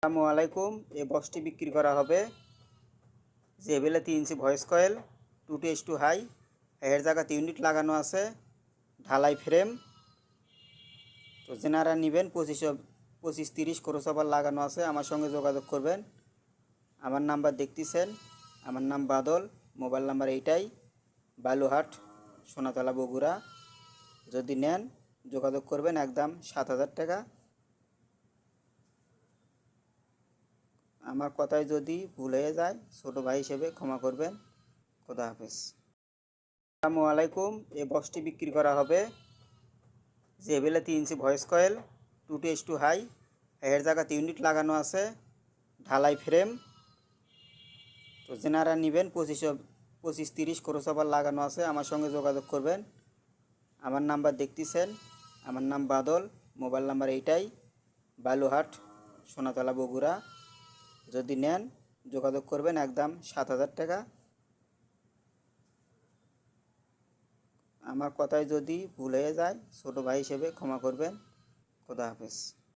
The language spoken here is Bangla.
আসসালামু আলাইকুম। এই বক্সটি বিক্রি করা হবে JBL 3 inch voice coil 2:2 high. এর জায়গাতে ইউনিট লাগানো আছে, ঢালাই ফ্রেম। তো যেনারা নেবেন 25-30 খরচ আবার লাগানো আছে, আমার সঙ্গে যোগাযোগ করবেন। আমার নাম্বার দেখতেছেন, আমার নাম বাদল, মোবাইল নাম্বার এইটাই, বালুহাট, সোনাতলা, বগুড়া। যদি নেন যোগাযোগ করবেন, একদম 7,000 টাকা। আমার কথায় যদি ভুল হয়ে যায় ছোটো ভাই হিসেবে ক্ষমা করবেন। খোদা হাফেজ। আসসালামু আলাইকুম। এই বক্সটি বিক্রি করা হবে JBL 3 inch voice coil 2:2 high. এর জায়গাতে ইউনিট লাগানো আছে, ঢালাই ফ্রেম। তো যেনারা নেবেন 25-30 খরচ আবার লাগানো আছে, আমার সঙ্গে যোগাযোগ করবেন। আমার নাম্বার দেখতেছেন, আমার নাম বাদল, মোবাইল নাম্বার এইটাই, বালুহাট, সোনাতলা, বগুড়া। যদি নেন যোগাযোগ করবেন, একদম 7,000 টাকা। আমার কথায় যদি ভুল হয়ে যায় ছোটো ভাই হিসেবে ক্ষমা করবেন। খোদা হাফেজ।